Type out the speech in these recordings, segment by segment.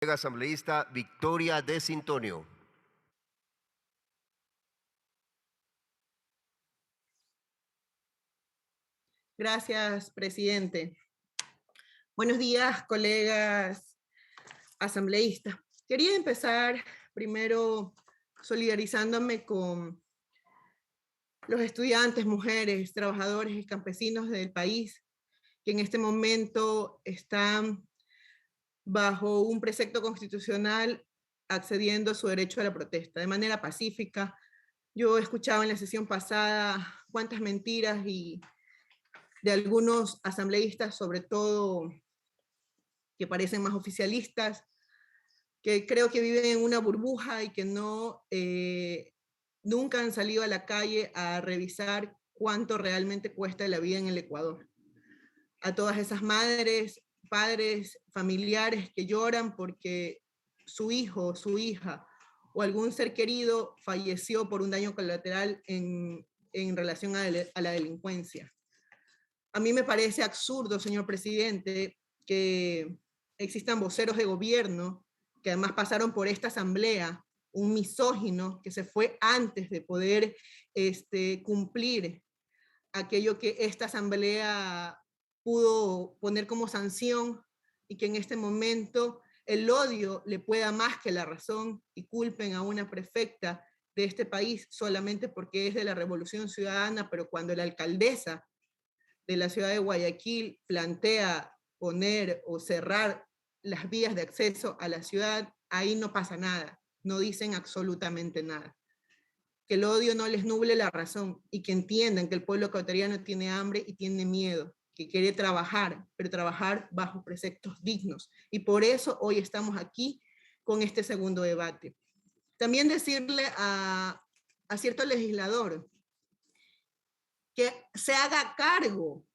colega asambleísta Victoria de Sintonio. Gracias, presidente. Buenos días, colegas asambleístas. Quería empezar primero solidarizándome con los estudiantes, mujeres, trabajadores y campesinos del país que en este momento están bajo un precepto constitucional accediendo a su derecho a la protesta de manera pacífica. Yo escuchaba en la sesión pasada cuántas mentiras y de algunos asambleístas, sobre todo que parecen más oficialistas, que creo que viven en una burbuja y que nunca han salido a la calle a revisar cuánto realmente cuesta la vida en el Ecuador. A todas esas madres, padres, familiares que lloran porque su hijo, su hija o algún ser querido falleció por un daño colateral en relación a la delincuencia. A mí me parece absurdo, señor presidente, que existan voceros de gobierno que además pasaron por esta asamblea, un misógino que se fue antes de poder cumplir aquello que esta asamblea pudo poner como sanción y que en este momento el odio le pueda más que la razón y culpen a una prefecta de este país solamente porque es de la Revolución Ciudadana, pero cuando la alcaldesa de la ciudad de Guayaquil plantea poner o cerrar las vías de acceso a la ciudad, ahí no pasa nada, no dicen absolutamente nada. Que el odio no les nuble la razón y que entiendan que el pueblo ecuatoriano tiene hambre y tiene miedo, que quiere trabajar, pero trabajar bajo preceptos dignos. Y por eso hoy estamos aquí con este segundo debate. También decirle a cierto legislador que se haga cargo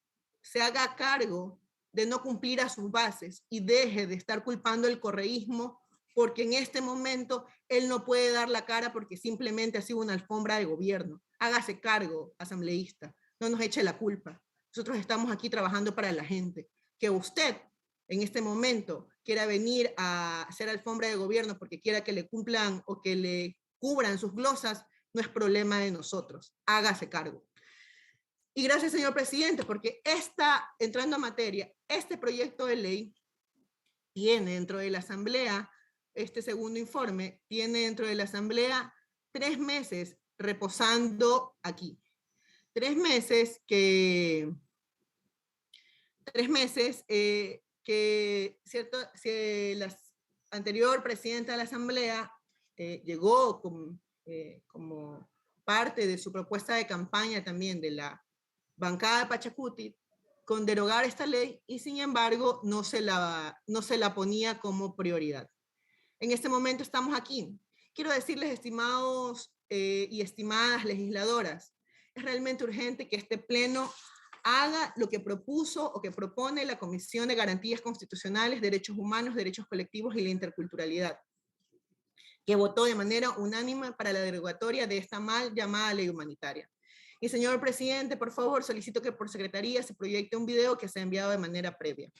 de no cumplir a sus bases y deje de estar culpando el correísmo porque en este momento él no puede dar la cara porque simplemente ha sido una alfombra de gobierno. Hágase cargo, asambleísta, no nos eche la culpa. Nosotros estamos aquí trabajando para la gente. Que usted en este momento quiera venir a hacer alfombra de gobierno porque quiera que le cumplan o que le cubran sus glosas, no es problema de nosotros. Hágase cargo. Y gracias, señor presidente, porque entrando a materia, este proyecto de ley tiene dentro de la Asamblea, este segundo informe, tiene dentro de la Asamblea 3 meses reposando aquí. 3 meses que ¿cierto? Si la anterior presidenta de la Asamblea llegó como parte de su propuesta de campaña también de la bancada de Pachacuti con derogar esta ley y sin embargo no se la ponía como prioridad. En este momento estamos aquí. Quiero decirles, estimados y estimadas legisladoras, es realmente urgente que este pleno haga lo que propuso o que propone la Comisión de Garantías Constitucionales, Derechos Humanos, Derechos Colectivos y la Interculturalidad, que votó de manera unánime para la derogatoria de esta mal llamada ley humanitaria. Y señor presidente, por favor, solicito que por secretaría se proyecte un video que se ha enviado de manera previa.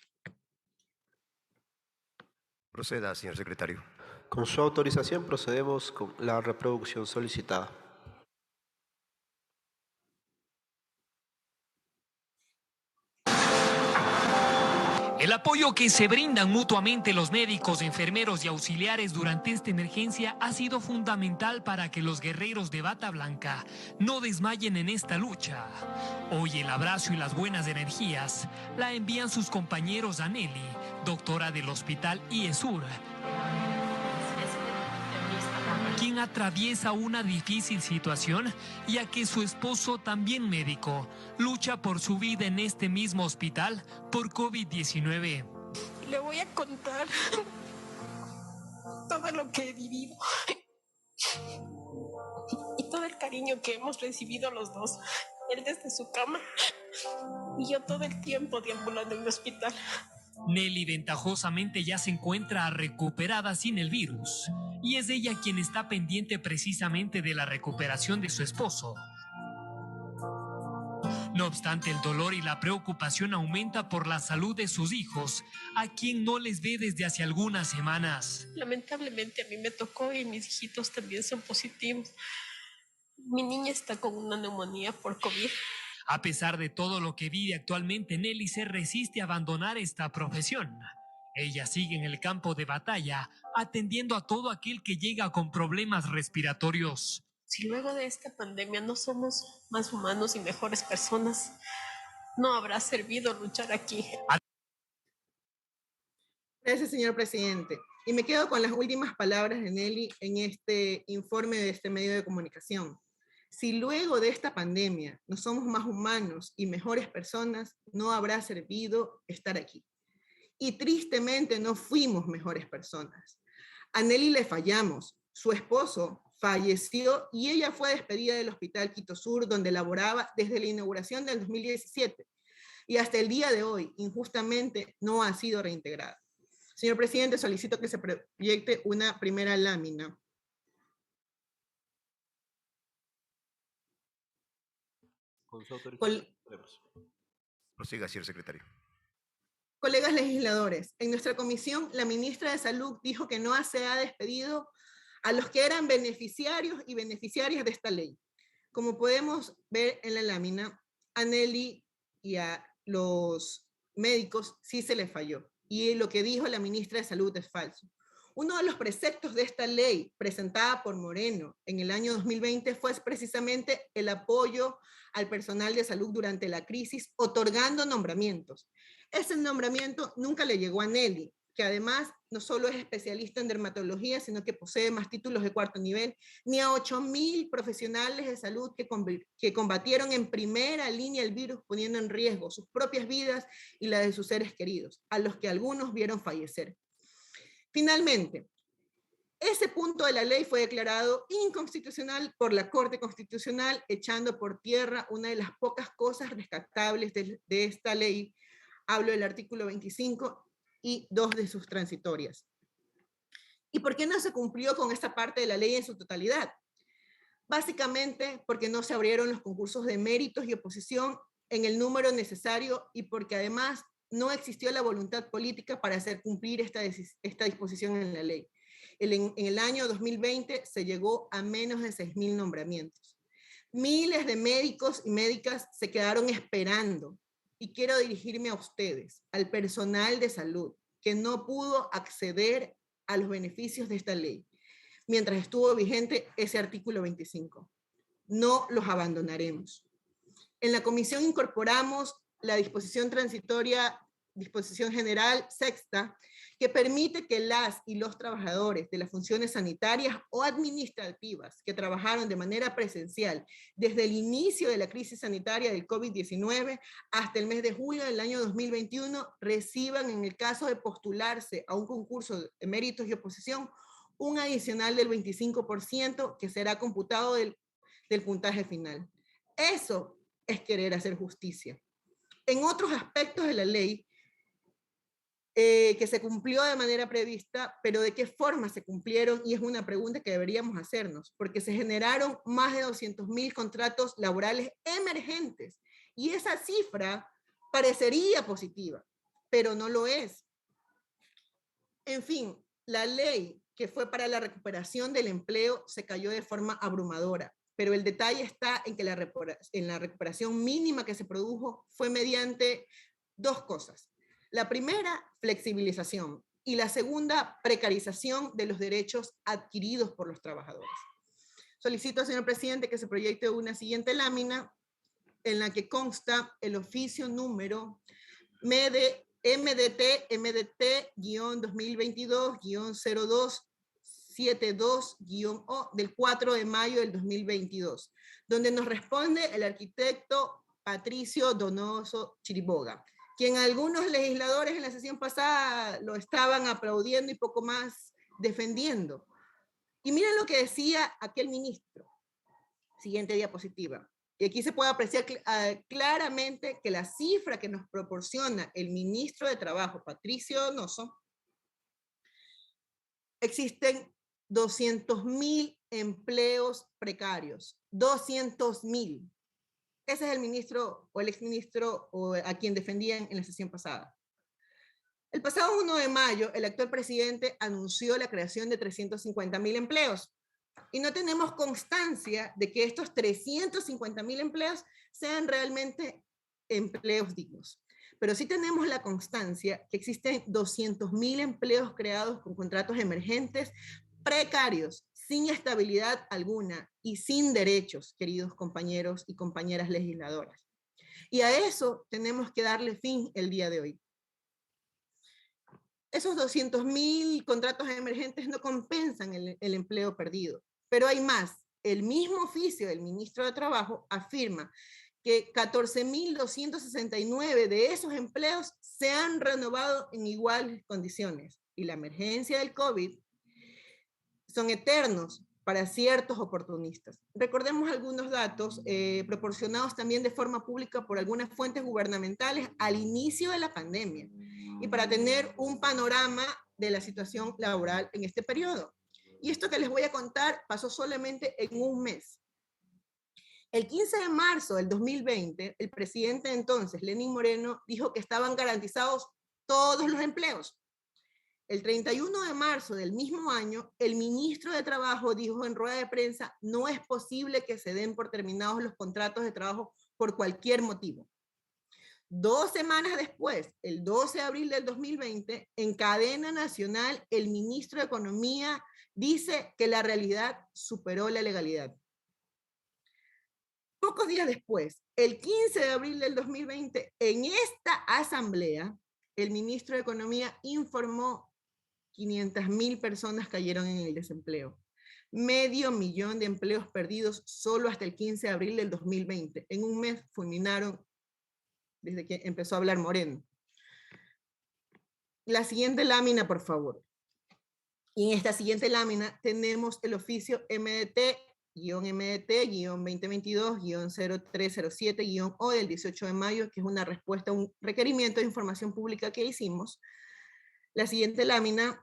Proceda, señor secretario. Con su autorización procedemos con la reproducción solicitada. El apoyo que se brindan mutuamente los médicos, enfermeros y auxiliares durante esta emergencia ha sido fundamental para que los guerreros de Bata Blanca no desmayen en esta lucha. Hoy el abrazo y las buenas energías la envían sus compañeros a Nelly, doctora del Hospital IESUR, quien atraviesa una difícil situación, ya que su esposo, también médico, lucha por su vida en este mismo hospital por COVID-19. Le voy a contar todo lo que he vivido y todo el cariño que hemos recibido los dos. Él desde su cama y yo todo el tiempo deambulando en el hospital. Nelly ventajosamente ya se encuentra recuperada sin el virus y es ella quien está pendiente precisamente de la recuperación de su esposo. No obstante, el dolor y la preocupación aumenta por la salud de sus hijos, a quien no les ve desde hace algunas semanas. Lamentablemente a mí me tocó y mis hijitos también son positivos. Mi niña está con una neumonía por COVID. A pesar de todo lo que vive actualmente, Nelly se resiste a abandonar esta profesión. Ella sigue en el campo de batalla, atendiendo a todo aquel que llega con problemas respiratorios. Si luego de esta pandemia no somos más humanos y mejores personas, no habrá servido luchar aquí. Gracias, señor presidente. Y me quedo con las últimas palabras de Nelly en este informe de este medio de comunicación. Si luego de esta pandemia no somos más humanos y mejores personas, no habrá servido estar aquí. Y tristemente no fuimos mejores personas. A Nelly le fallamos. Su esposo falleció y ella fue despedida del Hospital Quito Sur, donde laboraba desde la inauguración del 2017. Y hasta el día de hoy, injustamente, no ha sido reintegrada. Señor presidente, solicito que se proyecte una primera lámina. Con su autorización. Prosiga, señor secretario. Colegas legisladores, en nuestra comisión, la ministra de Salud dijo que no se ha despedido a los que eran beneficiarios y beneficiarias de esta ley. Como podemos ver en la lámina, a Nelly y a los médicos sí se les falló. Y lo que dijo la ministra de Salud es falso. Uno de los preceptos de esta ley presentada por Moreno en el año 2020 fue precisamente el apoyo al personal de salud durante la crisis, otorgando nombramientos. Ese nombramiento nunca le llegó a Nelly, que además no solo es especialista en dermatología, sino que posee más títulos de cuarto nivel, ni a 8.000 profesionales de salud que combatieron en primera línea el virus, poniendo en riesgo sus propias vidas y la de sus seres queridos, a los que algunos vieron fallecer. Finalmente, ese punto de la ley fue declarado inconstitucional por la Corte Constitucional, echando por tierra una de las pocas cosas rescatables de esta ley. Hablo del artículo 25 y 2 de sus transitorias. ¿Y por qué no se cumplió con esta parte de la ley en su totalidad? Básicamente porque no se abrieron los concursos de méritos y oposición en el número necesario y porque además no existió la voluntad política para hacer cumplir esta disposición en la ley. En el año 2020 se llegó a menos de 6.000 nombramientos. Miles de médicos y médicas se quedaron esperando. Y quiero dirigirme a ustedes, al personal de salud, que no pudo acceder a los beneficios de esta ley, mientras estuvo vigente ese artículo 25. No los abandonaremos. En la comisión incorporamos la disposición transitoria, disposición general sexta, que permite que las y los trabajadores de las funciones sanitarias o administrativas que trabajaron de manera presencial desde el inicio de la crisis sanitaria del COVID-19 hasta el mes de julio del año 2021 reciban, en el caso de postularse a un concurso de méritos y oposición, un adicional del 25% que será computado del puntaje final. Eso es querer hacer justicia. En otros aspectos de la ley, que se cumplió de manera prevista, pero ¿de qué forma se cumplieron? Y es una pregunta que deberíamos hacernos, porque se generaron más de 200.000 contratos laborales emergentes, y esa cifra parecería positiva, pero no lo es. En fin, la ley que fue para la recuperación del empleo se cayó de forma abrumadora, pero el detalle está en que en la recuperación mínima que se produjo fue mediante dos cosas. La primera, flexibilización, y la segunda, precarización de los derechos adquiridos por los trabajadores. Solicito, señor presidente, que se proyecte una siguiente lámina en la que consta el oficio número MDT-2022-0272-O del 4 de mayo del 2022, donde nos responde el arquitecto Patricio Donoso Chiriboga, quien algunos legisladores en la sesión pasada lo estaban aplaudiendo y poco más defendiendo. Y miren lo que decía aquel ministro. Siguiente diapositiva. Y aquí se puede apreciar claramente que la cifra que nos proporciona el ministro de Trabajo, Patricio Donoso, existen 200.000 empleos precarios, 200.000. Ese es el ministro o el exministro a quien defendían en la sesión pasada. El pasado 1 de mayo, el actual presidente anunció la creación de 350.000 empleos y no tenemos constancia de que estos 350.000 empleos sean realmente empleos dignos. Pero sí tenemos la constancia que existen 200.000 empleos creados con contratos emergentes precarios, sin estabilidad alguna y sin derechos, queridos compañeros y compañeras legisladoras. Y a eso tenemos que darle fin el día de hoy. Esos 200.000 contratos emergentes no compensan el empleo perdido, pero hay más. El mismo oficio del ministro de Trabajo afirma que 14.269 de esos empleos se han renovado en iguales condiciones y la emergencia del COVID son eternos para ciertos oportunistas. Recordemos algunos datos proporcionados también de forma pública por algunas fuentes gubernamentales al inicio de la pandemia y para tener un panorama de la situación laboral en este periodo. Y esto que les voy a contar pasó solamente en un mes. El 15 de marzo del 2020, el presidente entonces, Lenín Moreno, dijo que estaban garantizados todos los empleos. El 31 de marzo del mismo año, el ministro de Trabajo dijo en rueda de prensa, no es posible que se den por terminados los contratos de trabajo por cualquier motivo. 2 semanas después, el 12 de abril del 2020, en cadena nacional, el ministro de Economía dice que la realidad superó la legalidad. Pocos días después, el 15 de abril del 2020, en esta asamblea, el ministro de Economía informó 500.000 personas cayeron en el desempleo. 500.000 de empleos perdidos solo hasta el 15 de abril del 2020. En un mes fulminaron desde que empezó a hablar Moreno. La siguiente lámina, por favor. Y en esta siguiente lámina tenemos el oficio MDT-MDT-2022-0307-O del 18 de mayo, que es una respuesta a un requerimiento de información pública que hicimos. La siguiente lámina,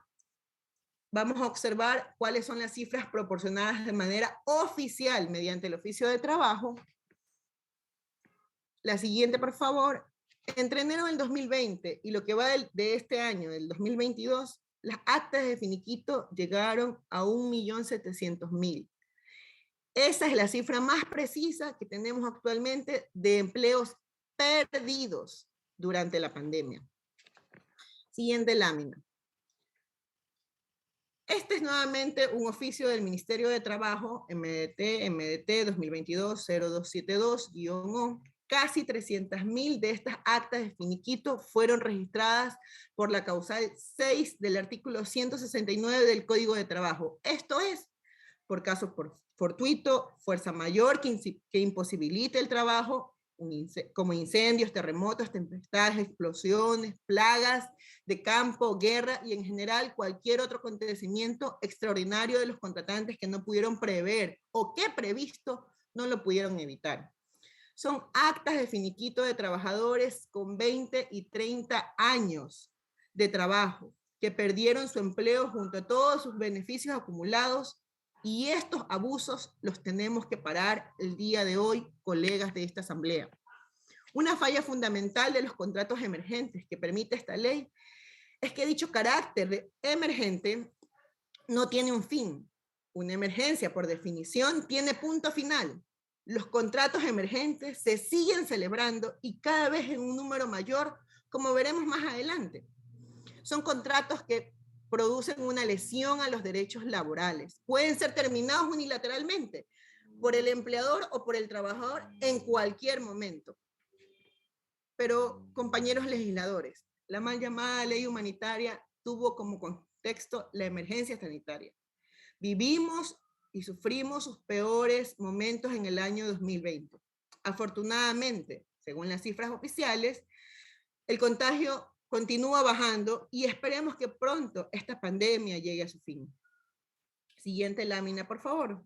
vamos a observar cuáles son las cifras proporcionadas de manera oficial mediante el oficio de trabajo. La siguiente, por favor. Entre enero del 2020 y lo que va de este año, del 2022, las actas de finiquito llegaron a 1.700.000. Esa es la cifra más precisa que tenemos actualmente de empleos perdidos durante la pandemia. Siguiente lámina. Este es nuevamente un oficio del Ministerio de Trabajo, MDT 2022-0272-O. Casi 300.000 de estas actas de finiquito fueron registradas por la causal 6 del artículo 169 del Código de Trabajo. Esto es, por caso fortuito, fuerza mayor que imposibilite el trabajo, como incendios, terremotos, tempestades, explosiones, plagas de campo, guerra y en general cualquier otro acontecimiento extraordinario de los contratantes que no pudieron prever o que previsto no lo pudieron evitar. Son actas de finiquito de trabajadores con 20 y 30 años de trabajo que perdieron su empleo junto a todos sus beneficios acumulados y estos abusos los tenemos que parar el día de hoy, colegas de esta asamblea. Una falla fundamental de los contratos emergentes que permite esta ley es que dicho carácter de emergente no tiene un fin. Una emergencia, por definición, tiene punto final. Los contratos emergentes se siguen celebrando y cada vez en un número mayor, como veremos más adelante. Son contratos que producen una lesión a los derechos laborales. Pueden ser terminados unilateralmente por el empleador o por el trabajador en cualquier momento. Pero, compañeros legisladores, la mal llamada ley humanitaria tuvo como contexto la emergencia sanitaria. Vivimos y sufrimos sus peores momentos en el año 2020. Afortunadamente, según las cifras oficiales, el contagio continúa bajando y esperemos que pronto esta pandemia llegue a su fin. Siguiente lámina, por favor.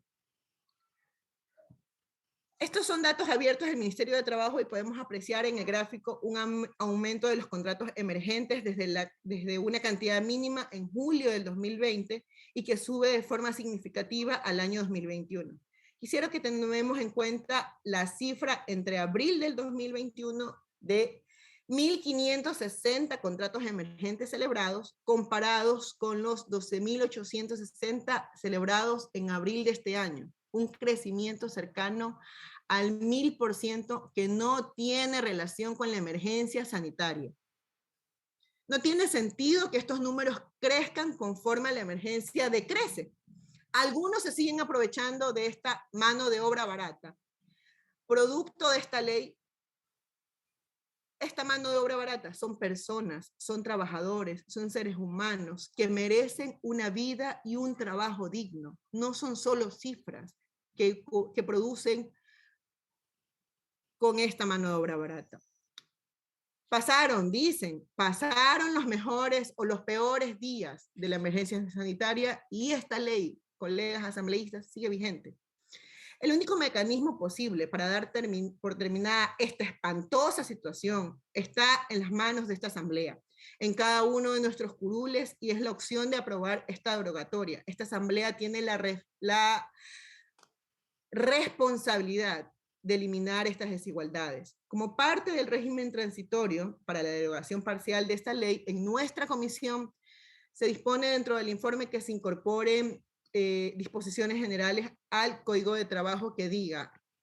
Estos son datos abiertos del Ministerio de Trabajo y podemos apreciar en el gráfico un aumento de los contratos emergentes desde una cantidad mínima en julio del 2020 y que sube de forma significativa al año 2021. Quisiera que tomemos en cuenta la cifra entre abril del 2021 de 1.560 contratos emergentes celebrados, comparados con los 12.860 celebrados en abril de este año. Un crecimiento cercano al 1.000% que no tiene relación con la emergencia sanitaria. No tiene sentido que estos números crezcan conforme la emergencia decrece. Algunos se siguen aprovechando de esta mano de obra barata. Producto de esta ley, esta mano de obra barata son personas, son trabajadores, son seres humanos que merecen una vida y un trabajo digno. No son solo cifras que producen con esta mano de obra barata. Pasaron los mejores o los peores días de la emergencia sanitaria y esta ley, colegas asambleístas, sigue vigente. El único mecanismo posible para dar por terminada esta espantosa situación está en las manos de esta asamblea, en cada uno de nuestros curules, y es la opción de aprobar esta derogatoria. Esta asamblea tiene la responsabilidad de eliminar estas desigualdades. Como parte del régimen transitorio para la derogación parcial de esta ley, en nuestra comisión se dispone dentro del informe que se incorporen disposiciones generales al Código de Trabajo que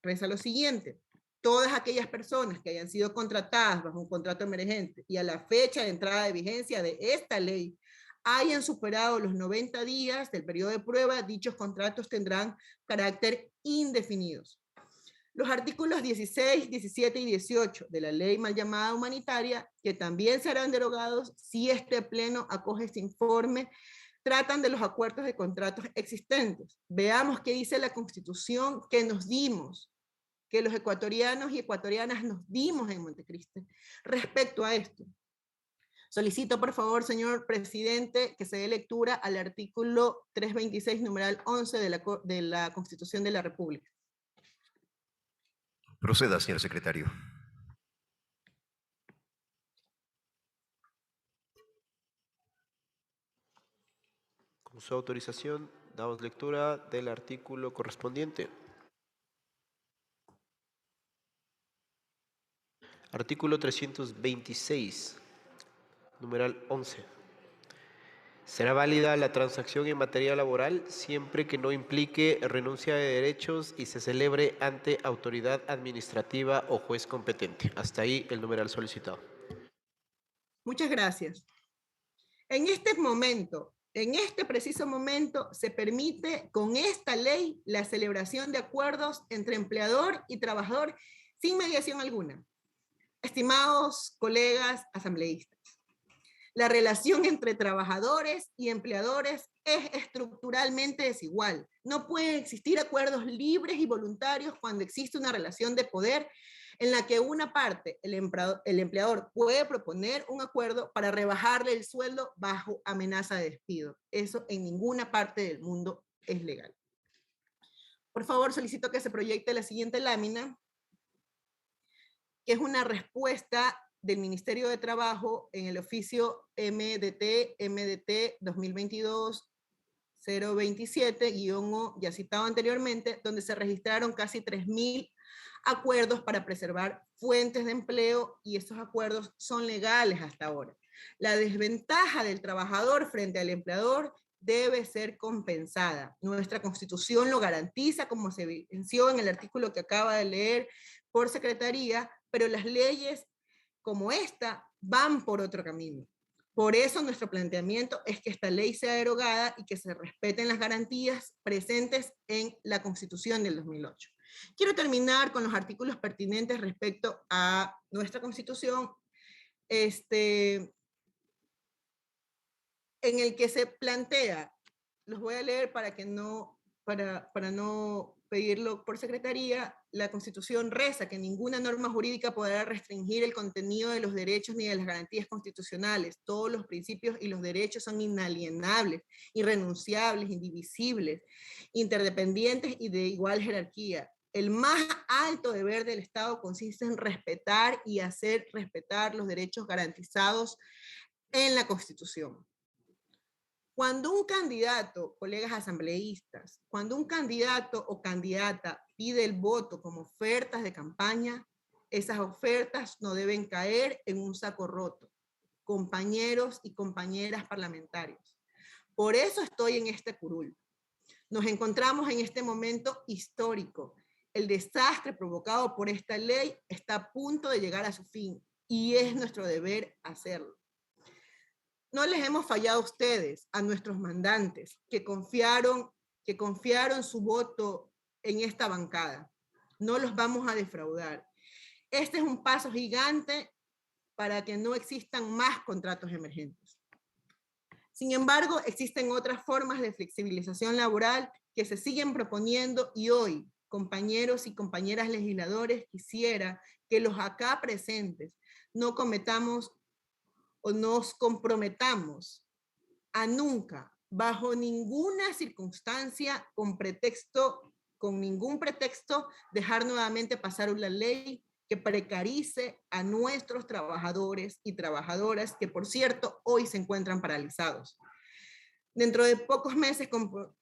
reza lo siguiente: todas aquellas personas que hayan sido contratadas bajo un contrato emergente y a la fecha de entrada de vigencia de esta ley hayan superado los 90 días del periodo de prueba, dichos contratos tendrán carácter indefinidos. Los artículos 16, 17 y 18 de la ley mal llamada humanitaria, que también serán derogados si este pleno acoge este informe, tratan de los acuerdos de contratos existentes. Veamos qué dice la Constitución que nos dimos, que los ecuatorianos y ecuatorianas nos dimos en Montecristi respecto a esto. Solicito, por favor, señor presidente, que se dé lectura al artículo 326, numeral 11 de la Constitución de la República. Proceda, señor secretario. Con su autorización, damos lectura del artículo correspondiente. Artículo 326, numeral 11. Será válida la transacción en materia laboral siempre que no implique renuncia de derechos y se celebre ante autoridad administrativa o juez competente. Hasta ahí el numeral solicitado. Muchas gracias. En este preciso momento, se permite con esta ley la celebración de acuerdos entre empleador y trabajador sin mediación alguna. Estimados colegas asambleístas, la relación entre trabajadores y empleadores es estructuralmente desigual. No pueden existir acuerdos libres y voluntarios cuando existe una relación de poder en la que una parte, el empleador, puede proponer un acuerdo para rebajarle el sueldo bajo amenaza de despido. Eso en ninguna parte del mundo es legal. Por favor, solicito que se proyecte la siguiente lámina, que es una respuesta del Ministerio de Trabajo en el oficio MDT 2022-027-O, ya citado anteriormente, donde se registraron casi 3.000 acuerdos para preservar fuentes de empleo, y estos acuerdos son legales hasta ahora. La desventaja del trabajador frente al empleador debe ser compensada. Nuestra Constitución lo garantiza, como se evidenció en el artículo que acaba de leer por Secretaría, pero las leyes como esta van por otro camino. Por eso nuestro planteamiento es que esta ley sea derogada y que se respeten las garantías presentes en la Constitución del 2008. Quiero terminar con los artículos pertinentes respecto a nuestra Constitución, en el que se plantea, los voy a leer para no pedirlo por Secretaría. La Constitución reza que ninguna norma jurídica podrá restringir el contenido de los derechos ni de las garantías constitucionales. Todos los principios y los derechos son inalienables, irrenunciables, indivisibles, interdependientes y de igual jerarquía. El más alto deber del Estado consiste en respetar y hacer respetar los derechos garantizados en la Constitución. Cuando un candidato, colegas asambleístas, cuando un candidato o candidata pide el voto como ofertas de campaña, esas ofertas no deben caer en un saco roto, compañeros y compañeras parlamentarios. Por eso estoy en este curul. Nos encontramos en este momento histórico. El desastre provocado por esta ley está a punto de llegar a su fin y es nuestro deber hacerlo. No les hemos fallado a ustedes, a nuestros mandantes, que confiaron su voto en esta bancada. No los vamos a defraudar. Este es un paso gigante para que no existan más contratos emergentes. Sin embargo, existen otras formas de flexibilización laboral que se siguen proponiendo y hoy, compañeros y compañeras legisladores, quisiera que los acá presentes no cometamos o nos comprometamos a nunca, bajo ninguna circunstancia, con ningún pretexto, dejar nuevamente pasar una ley que precarice a nuestros trabajadores y trabajadoras, que por cierto, hoy se encuentran paralizados. Dentro de pocos meses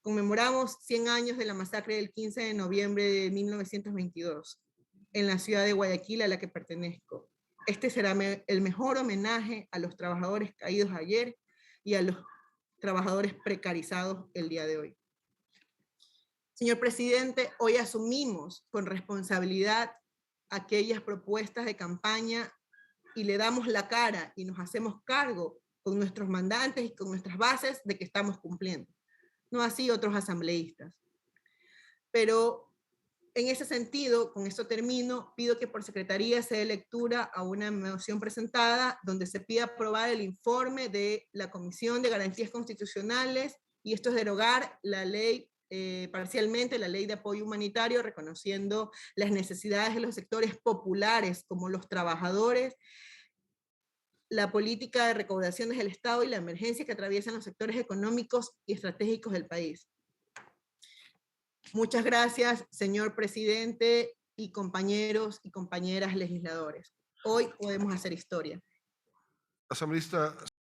conmemoramos 100 años de la masacre del 15 de noviembre de 1922, en la ciudad de Guayaquil a la que pertenezco. Este será el mejor homenaje a los trabajadores caídos ayer y a los trabajadores precarizados el día de hoy. Señor presidente, hoy asumimos con responsabilidad aquellas propuestas de campaña y le damos la cara y nos hacemos cargo con nuestros mandantes y con nuestras bases de que estamos cumpliendo. No así otros asambleístas. Pero en ese sentido, con esto termino, pido que por secretaría se dé lectura a una moción presentada donde se pide aprobar el informe de la Comisión de Garantías Constitucionales, y esto es derogar la ley, parcialmente la ley de apoyo humanitario, reconociendo las necesidades de los sectores populares como los trabajadores, la política de recaudaciones del Estado y la emergencia que atraviesan los sectores económicos y estratégicos del país. Muchas gracias, señor presidente y compañeros y compañeras legisladores. Hoy podemos hacer historia. Asambleísta